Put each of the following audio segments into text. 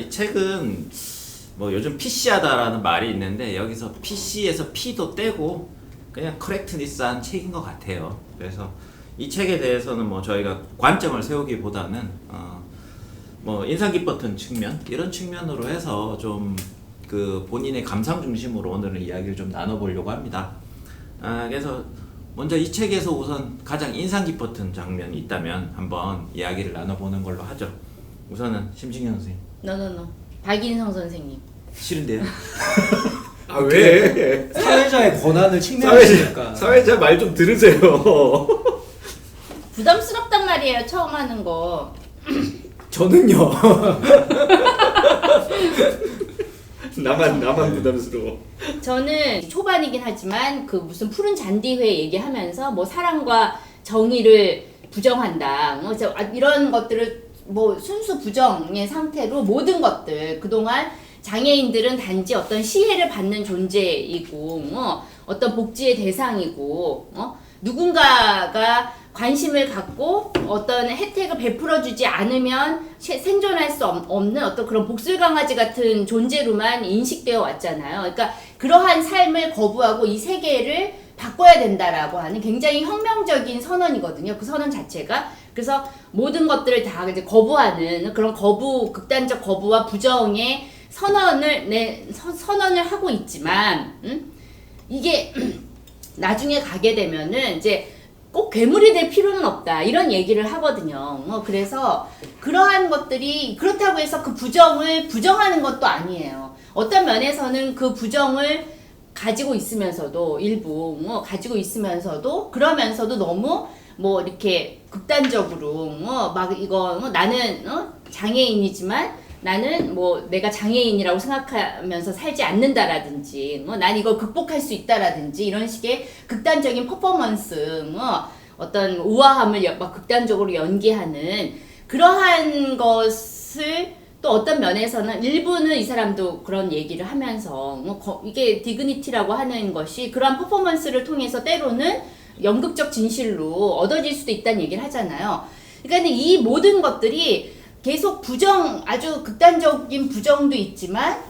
이 책은 뭐 요즘 PC하다라는 말이 있는데 여기서 PC에서 P도 떼고 그냥 커렉트니스한 책인 것 같아요. 그래서 이 책에 대해서는 뭐 저희가 관점을 세우기보다는 뭐 인상 깊었던 측면 이런 측면으로 해서 좀 그 본인의 감상 중심으로 오늘은 이야기를 좀 나눠보려고 합니다. 그래서 먼저 이 책에서 우선 가장 인상 깊었던 장면이 있다면 한번 이야기를 나눠보는 걸로 하죠. 우선은 심승현 선생님. 노노노. 박인성 선생님. 싫은데요? 아 왜? 사회자의 권한을 침해하시니까. 사회자 말 좀 들으세요. 부담스럽단 말이에요. 처음 하는 거. 저는요. 나만 부담스러워. 저는 초반이긴 하지만 그 무슨 푸른 잔디회 얘기하면서 뭐 사랑과 정의를 부정한다. 이런 것들을 뭐 순수 부정의 상태로 모든 것들 그동안 장애인들은 단지 어떤 시혜를 받는 존재이고 어떤 복지의 대상이고 누군가가 관심을 갖고 어떤 혜택을 베풀어주지 않으면 생존할 수 없는 어떤 그런 복슬강아지 같은 존재로만 인식되어 왔잖아요. 그러니까 그러한 삶을 거부하고 이 세계를 바꿔야 된다라고 하는 굉장히 혁명적인 선언이거든요. 그 선언 자체가. 그래서 모든 것들을 다 이제 거부하는 그런 극단적 거부와 부정의 선언을 하고 있지만, 이게 나중에 가게 되면은 이제 꼭 괴물이 될 필요는 없다 이런 얘기를 하거든요. 그래서 그러한 것들이 그렇다고 해서 그 부정을 부정하는 것도 아니에요. 어떤 면에서는 그 부정을 가지고 있으면서도 일부 가지고 있으면서도 그러면서도 너무 뭐 이렇게 극단적으로 막 이거 나는 장애인이지만 나는 뭐 내가 장애인이라고 생각하면서 살지 않는다라든지 난 이걸 극복할 수 있다라든지 이런 식의 극단적인 퍼포먼스 어떤 우아함을 막 극단적으로 연기하는 그러한 것을 또 어떤 면에서는 일부는 이 사람도 그런 얘기를 하면서 이게 디그니티라고 하는 것이 그러한 퍼포먼스를 통해서 때로는 연극적 진실로 얻어질 수도 있다는 얘기를 하잖아요. 그러니까 이 모든 것들이 계속 아주 극단적인 부정도 있지만,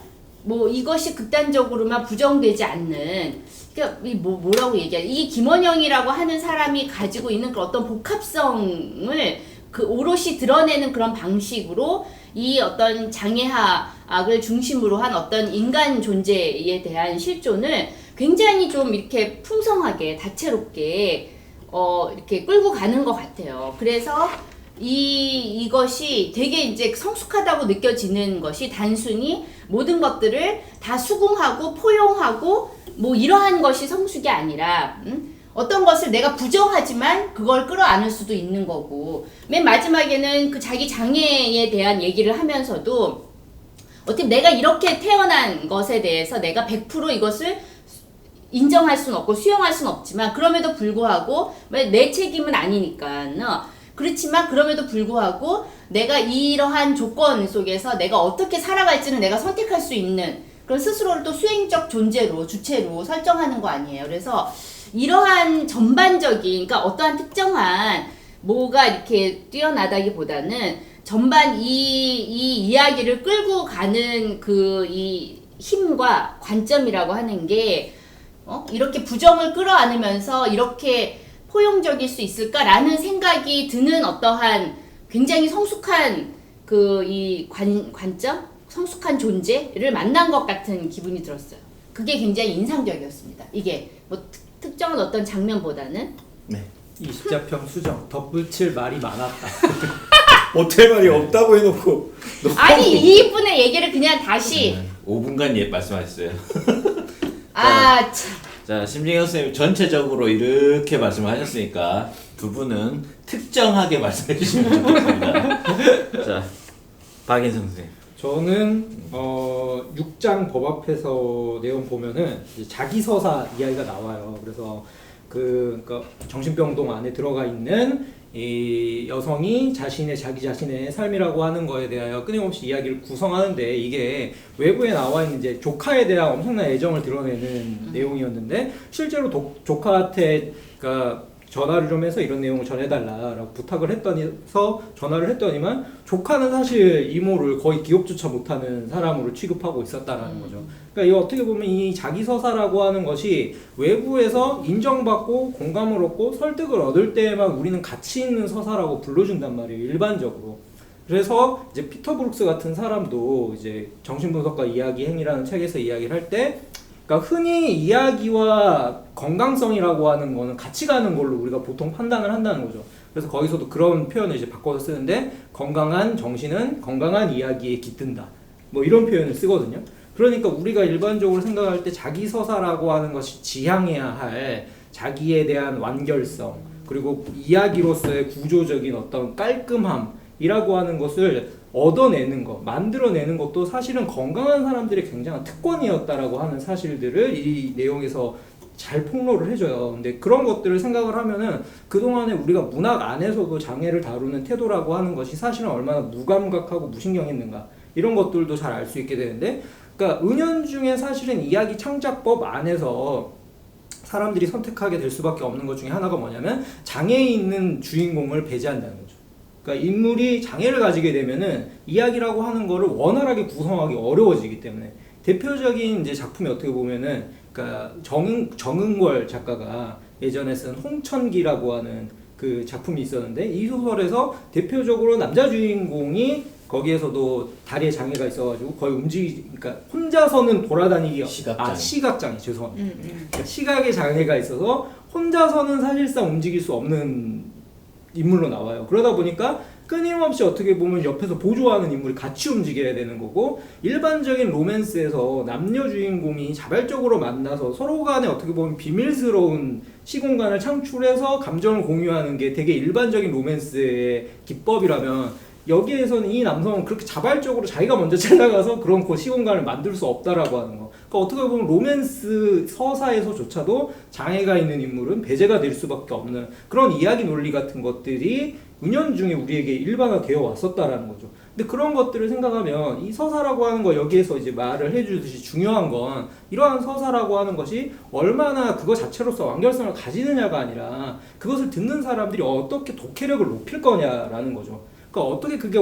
뭐 이것이 극단적으로만 부정되지 않는, 그러니까 뭐라고 얘기하지? 이 김원영이라고 하는 사람이 가지고 있는 그런 어떤 복합성을 그 오롯이 드러내는 그런 방식으로 이 어떤 장애학을 중심으로 한 어떤 인간 존재에 대한 실존을 굉장히 좀 이렇게 풍성하게, 다채롭게, 이렇게 끌고 가는 것 같아요. 그래서 이것이 되게 이제 성숙하다고 느껴지는 것이 단순히 모든 것들을 다 수긍하고 포용하고 뭐 이러한 것이 성숙이 아니라 어떤 것을 내가 부정하지만 그걸 끌어안을 수도 있는 거고 맨 마지막에는 그 자기 장애에 대한 얘기를 하면서도 어떻게 내가 이렇게 태어난 것에 대해서 내가 100% 이것을 인정할 수는 없고 수용할 수는 없지만 그럼에도 불구하고 내 책임은 아니니까 그렇지만 그럼에도 불구하고 내가 이러한 조건 속에서 내가 어떻게 살아갈지는 내가 선택할 수 있는 그런 스스로를 또 수행적 존재로 주체로 설정하는 거 아니에요. 그래서 이러한 전반적인 그러니까 어떠한 특정한 뭐가 이렇게 뛰어나다기보다는 전반 이 이야기를 끌고 가는 그 이 힘과 관점이라고 하는 게 이렇게 부정을 끌어안으면서 이렇게 포용적일 수 있을까라는 생각이 드는 어떠한 굉장히 성숙한 그 이 관점, 성숙한 존재를 만난 것 같은 기분이 들었어요. 그게 굉장히 인상적이었습니다. 이게 뭐 특정한 어떤 장면보다는. 네. 20자평 수정 덧붙일 말이 많았다. 어tel 말이 없다고 해놓고. 아니 이분의 얘기를 그냥 다시. 5분간 말씀하셨어요. 참. 자, 심승현 선생님 전체적으로 이렇게 말씀하셨으니까 두 분은 특정하게 말씀해 주시면 좋겠습니다. 자, 박인성 선생님. 저는 6장 법 앞에서 내용 보면은 이제 자기서사 이야기가 나와요. 그래서 그러니까 정신병동 안에 들어가 있는 이 여성이 자기 자신의 삶이라고 하는 거에 대하여 끊임없이 이야기를 구성하는데 이게 외부에 나와 있는 이제 조카에 대한 엄청난 애정을 드러내는 내용이었는데 실제로 조카한테 그러니까 전화를 좀 해서 이런 내용을 전해달라라고 부탁을 했더니서 전화를 했더니만 조카는 사실 이모를 거의 기억조차 못하는 사람으로 취급하고 있었다라는 거죠. 그러니까 이 어떻게 보면 이 자기서사라고 하는 것이 외부에서 인정받고 공감을 얻고 설득을 얻을 때에만 우리는 가치 있는 서사라고 불러준단 말이에요, 일반적으로. 그래서 이제 피터 브룩스 같은 사람도 이제 정신분석과 이야기 행위라는 책에서 이야기를 할 때, 그러니까 흔히 이야기와 건강성이라고 하는 거는 같이 가는 걸로 우리가 보통 판단을 한다는 거죠. 그래서 거기서도 그런 표현을 이제 바꿔서 쓰는데, 건강한 정신은 건강한 이야기에 깃든다, 뭐 이런 표현을 쓰거든요. 그러니까 우리가 일반적으로 생각할 때 자기 서사라고 하는 것이 지향해야 할 자기에 대한 완결성, 그리고 이야기로서의 구조적인 어떤 깔끔함이라고 하는 것을 얻어내는 것, 만들어내는 것도 사실은 건강한 사람들의 굉장한 특권이었다라고 하는 사실들을 이 내용에서 잘 폭로를 해줘요. 근데 그런 것들을 생각을 하면은 그동안에 우리가 문학 안에서도 장애를 다루는 태도라고 하는 것이 사실은 얼마나 무감각하고 무신경했는가, 이런 것들도 잘 알 수 있게 되는데, 그러니까 은연중에 사실은 이야기 창작법 안에서 사람들이 선택하게 될 수밖에 없는 것 중에 하나가 뭐냐면 장애 있는 주인공을 배제한다는 거죠. 그러니까 인물이 장애를 가지게 되면은 이야기라고 하는 거를 원활하게 구성하기 어려워지기 때문에, 대표적인 이제 작품이 어떻게 보면은, 그러니까 정은걸 작가가 예전에 쓴 홍천기라고 하는 그 작품이 있었는데, 이 소설에서 대표적으로 남자 주인공이 거기에서도 다리에 장애가 있어가지고 거의 그러니까 혼자서는 돌아다니기, 시각장애, 죄송합니다. 그러니까 시각에 장애가 있어서 혼자서는 사실상 움직일 수 없는 인물로 나와요. 그러다 보니까 끊임없이 어떻게 보면 옆에서 보조하는 인물이 같이 움직여야 되는 거고, 일반적인 로맨스에서 남녀 주인공이 자발적으로 만나서 서로 간에 어떻게 보면 비밀스러운 시공간을 창출해서 감정을 공유하는 게 되게 일반적인 로맨스의 기법이라면, 여기에서는 이 남성은 그렇게 자발적으로 자기가 먼저 찾아가서 그런 시공간을 만들 수 없다라고 하는 거. 그러니까 어떻게 보면 로맨스 서사에서조차도 장애가 있는 인물은 배제가 될 수밖에 없는 그런 이야기 논리 같은 것들이 은연중에 우리에게 일반화되어 왔었다라는 거죠. 근데 그런 것들을 생각하면 이 서사라고 하는 거, 여기에서 이제 말을 해주듯이 중요한 건 이러한 서사라고 하는 것이 얼마나 그거 자체로서 완결성을 가지느냐가 아니라 그것을 듣는 사람들이 어떻게 독해력을 높일 거냐라는 거죠. 그러니까 어떻게 그게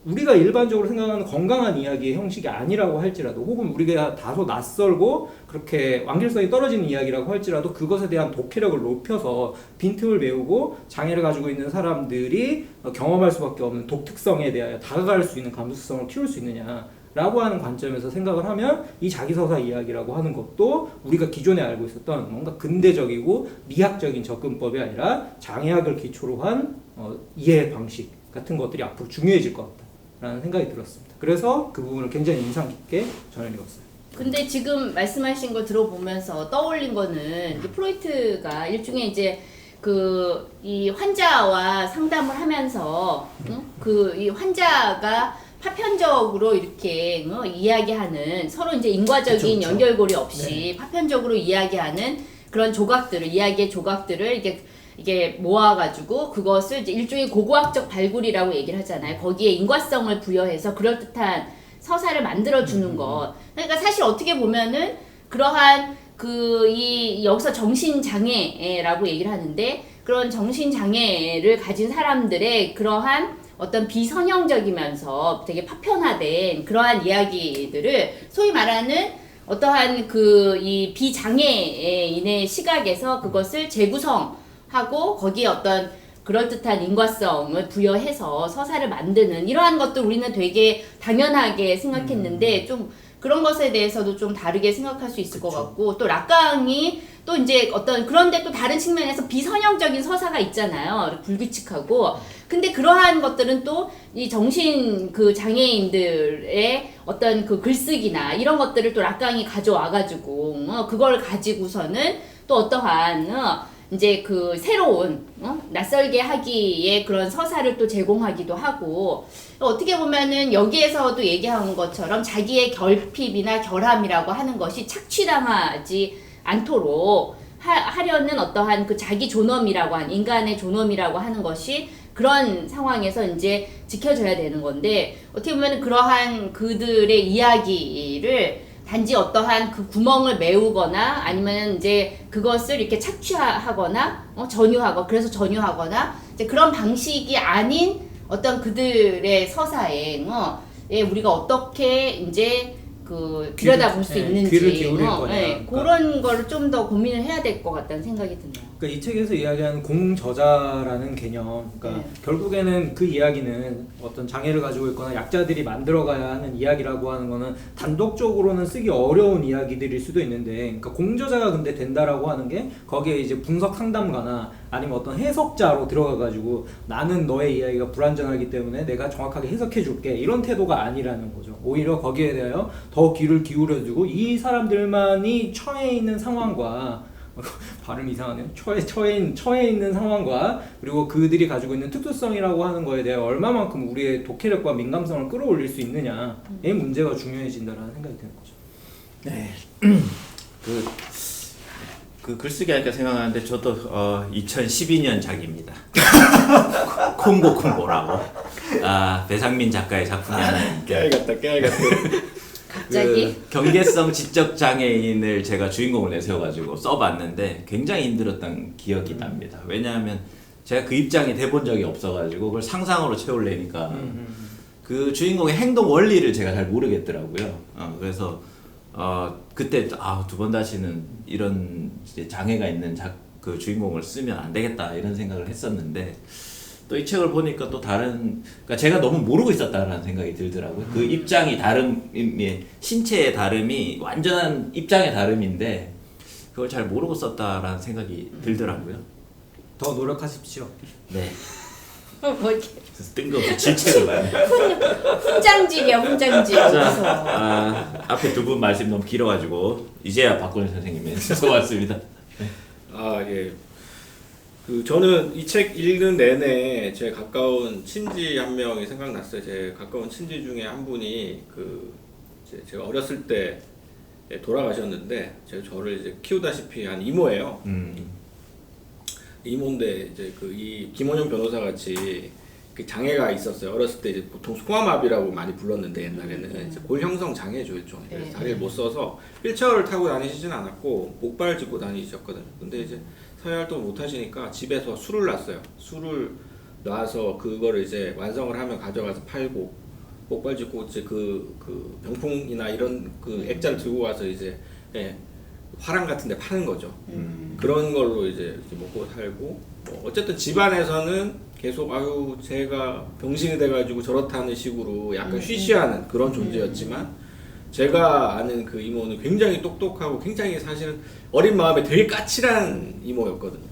우리가 일반적으로 생각하는 건강한 이야기의 형식이 아니라고 할지라도, 혹은 우리가 다소 낯설고 그렇게 완결성이 떨어지는 이야기라고 할지라도 그것에 대한 독해력을 높여서 빈틈을 메우고 장애를 가지고 있는 사람들이 경험할 수밖에 없는 독특성에 대하여 다가갈 수 있는 감수성을 키울 수 있느냐라고 하는 관점에서 생각을 하면, 이 자기서사 이야기라고 하는 것도 우리가 기존에 알고 있었던 뭔가 근대적이고 미학적인 접근법이 아니라 장애학을 기초로 한 이해 방식 같은 것들이 앞으로 중요해질 것 같다라는 생각이 들었습니다. 그래서 그 부분을 굉장히 인상 깊게 전해드렸어요. 근데 지금 말씀하신 거 들어보면서 떠올린 거는, 이제 프로이트가 일종의 이제 그 이 환자와 상담을 하면서 그 이 환자가 파편적으로 이렇게 이야기하는, 서로 이제 인과적인 그쵸. 연결고리 없이 파편적으로 이야기하는 그런 조각들을, 이야기의 조각들을 이게 모아가지고 그것을 이제 일종의 고고학적 발굴이라고 얘기를 하잖아요. 거기에 인과성을 부여해서 그럴듯한 서사를 만들어주는 것. 그러니까 사실 어떻게 보면은 그러한 여기서 정신장애라고 얘기를 하는데, 그런 정신장애를 가진 사람들의 그러한 어떤 비선형적이면서 되게 파편화된 그러한 이야기들을 소위 말하는 어떠한 이 비장애인의 시각에서 그것을 재구성하고 거기에 어떤 그럴듯한 인과성을 부여해서 서사를 만드는, 이러한 것들 우리는 되게 당연하게 생각했는데 좀 그런 것에 대해서도 좀 다르게 생각할 수 있을 것 같고, 또 락강이 또 이제 어떤, 그런데 또 다른 측면에서 비선형적인 서사가 있잖아요. 불규칙하고. 근데 그러한 것들은 또 이 정신 장애인들의 어떤 그 글쓰기나 이런 것들을 또 락강이 가져와가지고 그걸 가지고서는 또 어떠한 이제 그 새로운 낯설게 하기에 그런 서사를 또 제공하기도 하고, 어떻게 보면은 여기에서도 얘기한 것처럼 자기의 결핍이나 결함이라고 하는 것이 착취당하지 않도록 하려는 어떠한 그 자기 존엄이라고 하는, 인간의 존엄이라고 하는 것이 그런 상황에서 이제 지켜져야 되는 건데, 어떻게 보면 그러한 그들의 이야기를 단지 어떠한 그 구멍을 메우거나 아니면 이제 그것을 이렇게 착취하거나 전유하고 그래서 전유하거나 이제 그런 방식이 아닌 어떤 그들의 서사에 예, 우리가 어떻게 이제 그 들여다볼 수 있는지 귀를 기울일 거냐. 예, 그런 거를 좀 더 고민을 해야 될 것 같다는 생각이 드네요. 그러니까 이 책에서 이야기하는 공저자라는 개념, 그러니까 네. 결국에는 그 이야기는 어떤 장애를 가지고 있거나 약자들이 만들어가야 하는 이야기라고 하는 거는 단독적으로는 쓰기 어려운 이야기들일 수도 있는데, 그러니까 공저자가 근데 된다라고 하는 게 거기에 이제 분석 상담가나 아니면 어떤 해석자로 들어가가지고 나는 너의 이야기가 불완전하기 때문에 내가 정확하게 해석해줄게 이런 태도가 아니라는 거죠. 오히려 거기에 대하여 더 귀를 기울여주고 이 사람들만이 처해 있는 상황과 발음 이상하네요. 처해 있는 상황과 그리고 그들이 가지고 있는 특수성이라고 하는 거에 대해 얼마만큼 우리의 독해력과 민감성을 끌어올릴 수 있느냐의 문제가 중요해진다라는 생각이 드는 거죠. 네. 그 글쓰기 하니까 생각나는데 저도 2012년 작입니다. 콩고라고. 배상민 작가의 작품이었는데 깨알 같다. 갑자기 경계성 지적 장애인을 제가 주인공을 내세워가지고 써봤는데 굉장히 힘들었던 기억이 납니다. 왜냐하면 제가 그 입장이 돼본 적이 없어가지고 그걸 상상으로 채우려니까 그 주인공의 행동 원리를 제가 잘 모르겠더라고요. 그래서 그때 두 번 다시는 이런 이제 장애가 있는 그 주인공을 쓰면 안 되겠다 이런 생각을 했었는데 또 이 책을 보니까 또 다른, 그러니까 제가 너무 모르고 있었다라는 생각이 들더라고요. 그 입장이 신체의 다름이 완전한 입장의 다름인데 그걸 잘 모르고 썼다라는 생각이 들더라고요. 더 노력하십시오. 네. 뭐 이렇게 그래서 뜬금없이 질책을 봐요. 훈장질이야 훈장질. 자, 앞에 두 분 말씀 너무 길어가지고 이제야 박건희 선생님의 수고하셨습니다. 예. 저는 이 책 읽는 내내 제 가까운 친지 한 명이 생각났어요. 제 가까운 친지 중에 한 분이 제가 어렸을 때 돌아가셨는데 저를 이제 키우다시피 한 이모예요. 이모인데 이제 이 김원영 변호사 같이 그 장애가 있었어요. 어렸을 때 이제 보통 소아마비라고 많이 불렀는데 옛날에는 이제 골 형성 장애죠 일종의. 그래서 다리를 못 써서 휠체어를 타고 다니시진 않았고 목발을 짚고 다니셨거든요. 근데 이제 사회활동을 못 하시니까 집에서 술을 놨어요. 술을 놔서 그거를 이제 완성을 하면 가져가서 팔고 목발 짚고 이제 그 병풍이나 이런 그 액자를 들고 와서 이제 화랑 같은데 파는 거죠. 그런 걸로 이제 먹고 살고 어쨌든 집안에서는 계속 제가 병신이 돼가지고 저렇다는 식으로 약간 쉬쉬하는 그런 존재였지만 제가 아는 그 이모는 굉장히 똑똑하고 굉장히 사실은 어린 마음에 되게 까칠한 이모였거든요.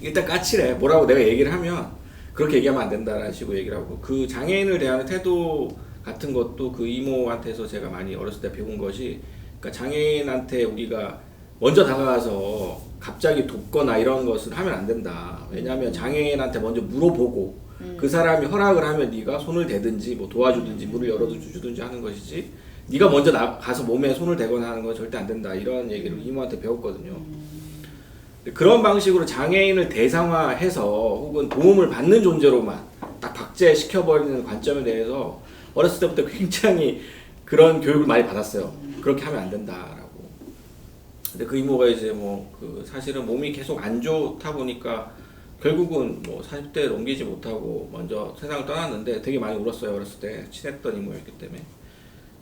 일단 까칠해. 뭐라고 내가 얘기를 하면 그렇게 얘기하면 안 된다라는 식으로 얘기를 하고 그 장애인을 대하는 태도 같은 것도 그 이모한테서 제가 많이 어렸을 때 배운 것이 그러니까 장애인한테 우리가 먼저 다가가서 갑자기 돕거나 이런 것을 하면 안 된다. 왜냐하면 장애인한테 먼저 물어보고 그 사람이 허락을 하면 네가 손을 대든지 뭐 도와주든지 문을 열어주든지 하는 것이지 네가 먼저 가서 몸에 손을 대거나 하는 건 절대 안 된다. 이런 얘기를 이모한테 배웠거든요. 그런 방식으로 장애인을 대상화해서 혹은 도움을 받는 존재로만 딱 박제시켜버리는 관점에 대해서 어렸을 때부터 굉장히 그런 교육을 많이 받았어요. 그렇게 하면 안 된다라고. 근데 그 이모가 이제 사실은 몸이 계속 안 좋다 보니까 결국은 40대 넘기지 못하고 먼저 세상을 떠났는데 되게 많이 울었어요. 어렸을 때 친했던 이모였기 때문에.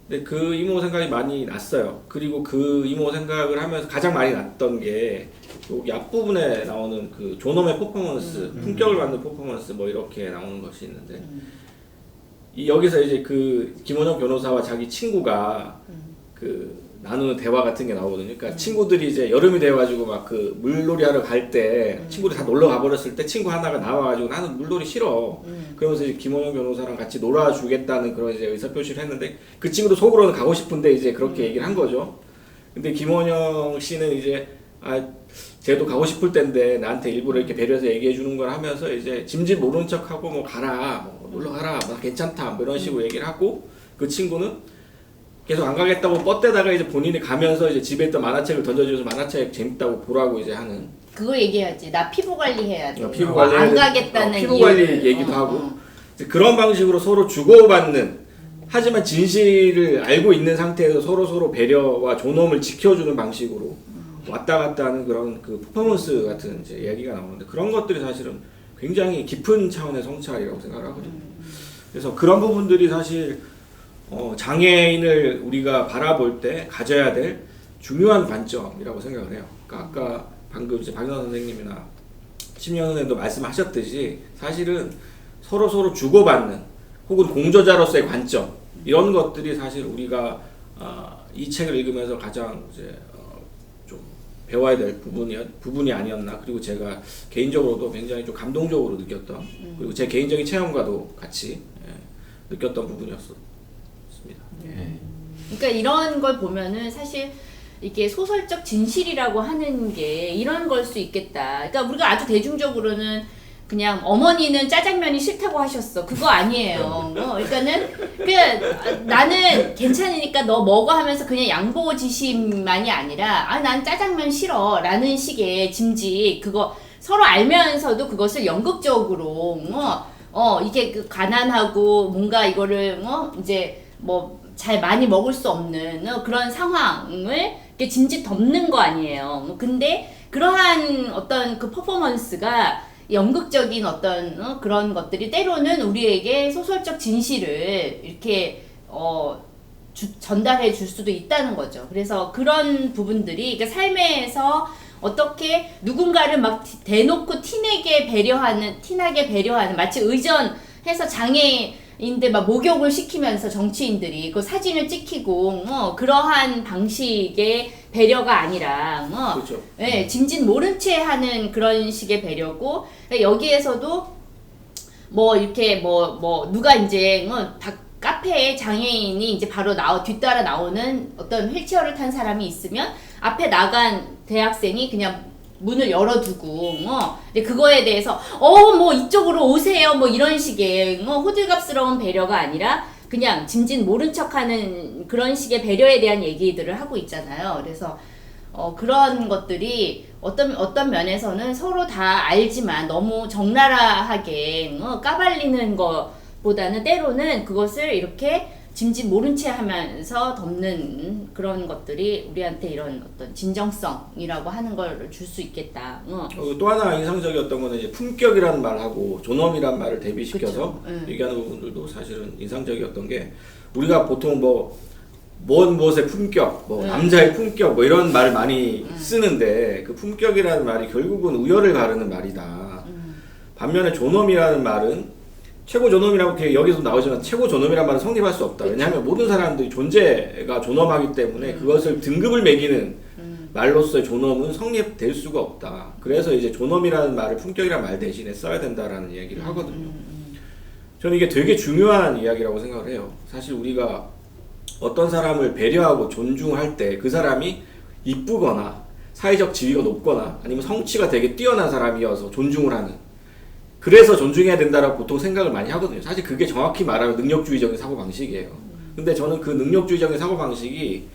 근데 그 이모 생각이 많이 났어요. 그리고 그 이모 생각을 하면서 가장 많이 났던 게 여기 앞부분에 나오는 그 존엄의 퍼포먼스, 품격을 받는 퍼포먼스 이렇게 나오는 것이 있는데 여기서 이제 그 김원영 변호사와 자기 친구가 그 나누는 대화 같은 게 나오거든요. 그러니까 친구들이 이제 여름이 돼가지고 막 그 물놀이 하러 갈 때 친구들이 다 놀러 가버렸을 때 친구 하나가 나와가지고 나는 물놀이 싫어. 그러면서 이제 김원영 변호사랑 같이 놀아주겠다는 그런 이제 의사표시를 했는데 그 친구도 속으로는 가고 싶은데 이제 그렇게 얘기를 한 거죠. 근데 김원영 씨는 이제 쟤도 가고 싶을 텐데 나한테 일부러 이렇게 배려해서 얘기해 주는 걸 하면서 이제 짐짓 모른 척하고 가라, 놀러 가라, 괜찮다, 이런 식으로 얘기를 하고 그 친구는 계속 안 가겠다고 뻗대다가 이제 본인이 가면서 이제 집에 있던 만화책을 던져주면서 만화책 재밌다고 보라고 이제 하는. 그거 얘기해야지. 나 피부 관리해야 돼. 피부 관리 안 가겠다는 피부 관리 얘기도 하고 이제 그런 방식으로 서로 주고받는 하지만 진실을 알고 있는 상태에서 서로 배려와 존엄을 지켜주는 방식으로 왔다 갔다 하는 그런 그 퍼포먼스 같은 이제 이야기가 나오는데 그런 것들이 사실은 굉장히 깊은 차원의 성찰이라고 생각을 하거든요. 그래서 그런 부분들이 사실 장애인을 우리가 바라볼 때 가져야 될 중요한 관점이라고 생각을 해요. 그러니까 아까 방금 이제 박연아 선생님이나 심연 선생님도 말씀하셨듯이 사실은 서로 주고받는 혹은 공저자로서의 관점 이런 것들이 사실 우리가 이 책을 읽으면서 가장 이제 좀 배워야 될 부분이 아니었나. 그리고 제가 개인적으로도 굉장히 좀 감동적으로 느꼈던 그리고 제 개인적인 체험과도 같이 느꼈던 부분이었습니다. 그러니까 이런 걸 보면은 사실 이게 소설적 진실이라고 하는 게 이런 걸 수 있겠다. 그러니까 우리가 아주 대중적으로는 그냥 어머니는 짜장면이 싫다고 하셨어. 그거 아니에요. 그러니까는 나는 괜찮으니까 너 먹어 하면서 그냥 양보지심만이 아니라 난 짜장면 싫어라는 식의 짐짓 그거 서로 알면서도 그것을 연극적으로 이게 그 가난하고 뭔가 이거를 이제 뭐 잘 많이 먹을 수 없는 그런 상황을 이렇게 짐짓 덮는 거 아니에요. 근데 그러한 어떤 그 퍼포먼스가 연극적인 어떤 그런 것들이 때로는 우리에게 소설적 진실을 이렇게 전달해 줄 수도 있다는 거죠. 그래서 그런 부분들이 그러니까 삶에서 어떻게 누군가를 막 대놓고 티나게 배려하는 마치 의전해서 장애인들 막 목욕을 시키면서 정치인들이 그 사진을 찍히고 그러한 방식의 배려가 아니라 그렇죠. 네, 짐짓 모른 채 하는 그런 식의 배려고 여기에서도 뭐 이렇게 뭐 누가 이제 카페에 장애인이 이제 바로 뒤따라 나오는 어떤 휠체어를 탄 사람이 있으면 앞에 나간 대학생이 그냥 문을 열어두고 근데 그거에 대해서 뭐 이쪽으로 오세요 뭐 이런 식의 호들갑스러운 배려가 아니라 그냥 짐짓 모른 척하는 그런 식의 배려에 대한 얘기들을 하고 있잖아요. 그래서 그런 것들이 어떤 면에서는 서로 다 알지만 너무 적나라하게 까발리는 것보다는 때로는 그것을 이렇게 짐짓 모른 채 하면서 덮는 그런 것들이 우리한테 이런 어떤 진정성이라고 하는 걸 줄 수 있겠다. 또 하나 인상적이었던 거는 이제 품격이라는 말하고 존엄이라는 말을 대비시켜서 그쵸. 얘기하는 부분들도 사실은 인상적이었던 게 우리가 보통 무엇의 품격, 남자의 품격 이런 말을 많이 쓰는데 그 품격이라는 말이 결국은 우열을 가르는 말이다. 반면에 존엄이라는 말은 최고 존엄이라고 여기서 나오지만 최고 존엄이라는 말은 성립할 수 없다. 왜냐하면 모든 사람들이 존재가 존엄하기 때문에 그것을 등급을 매기는 말로서의 존엄은 성립될 수가 없다. 그래서 이제 존엄이라는 말을 품격이라는 말 대신에 써야 된다라는 이야기를 하거든요. 저는 이게 되게 중요한 이야기라고 생각을 해요. 사실 우리가 어떤 사람을 배려하고 존중할 때 그 사람이 이쁘거나 사회적 지위가 높거나 아니면 성취가 되게 뛰어난 사람이어서 존중을 하는 그래서 존중해야 된다라고 보통 생각을 많이 하거든요. 사실 그게 정확히 말하면 능력주의적인 사고방식이에요. 근데 저는 그 능력주의적인 사고방식이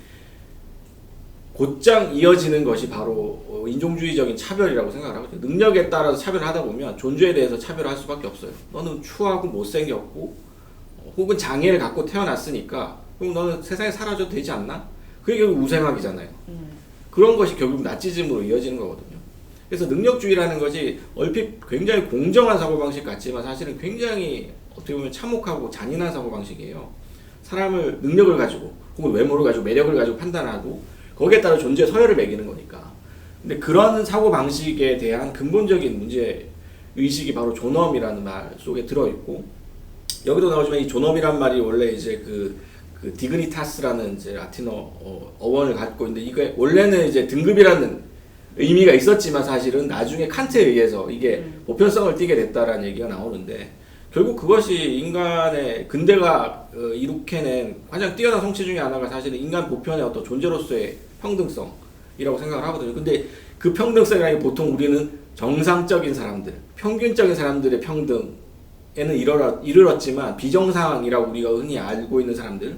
곧장 이어지는 것이 바로 인종주의적인 차별이라고 생각을 하거든요. 능력에 따라서 차별을 하다 보면 존재에 대해서 차별을 할 수밖에 없어요. 너는 추하고 못생겼고 혹은 장애를 갖고 태어났으니까 그럼 너는 세상에 사라져도 되지 않나? 그게 결국 우생학이잖아요. 그런 것이 결국 나치즘으로 이어지는 거거든요. 그래서 능력주의라는 것이 얼핏 굉장히 공정한 사고방식 같지만 사실은 굉장히 어떻게 보면 참혹하고 잔인한 사고방식이에요. 사람을 능력을 가지고 혹은 외모를 가지고 매력을 가지고 판단하고 거기에 따라 존재 서열을 매기는 거니까. 근데 그런 사고방식에 대한 근본적인 문제 의식이 바로 존엄이라는 말 속에 들어있고 여기도 나오지만 이 존엄이란 말이 원래 이제 그 디그니타스라는 이제 라틴어 어원을 갖고 있는데 이게 원래는 이제 등급이라는 의미가 있었지만 사실은 나중에 칸트에 의해서 이게 보편성을 띠게 됐다라는 얘기가 나오는데 결국 그것이 인간의 근대가 이룩해낸 가장 뛰어난 성취 중에 하나가 사실은 인간 보편의 어떤 존재로서의 평등성이라고 생각을 하거든요. 근데 그 평등성이라는 게 보통 우리는 정상적인 사람들, 평균적인 사람들의 평등에는 이르렀지만 비정상이라고 우리가 흔히 알고 있는 사람들,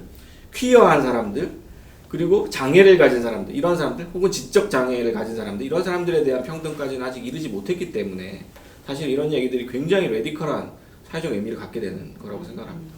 퀴어한 사람들, 그리고 장애를 가진 사람들, 이런 사람들 혹은 지적 장애를 가진 사람들 이런 사람들에 대한 평등까지는 아직 이르지 못했기 때문에 사실 이런 얘기들이 굉장히 레디컬한 사회적 의미를 갖게 되는 거라고 생각합니다.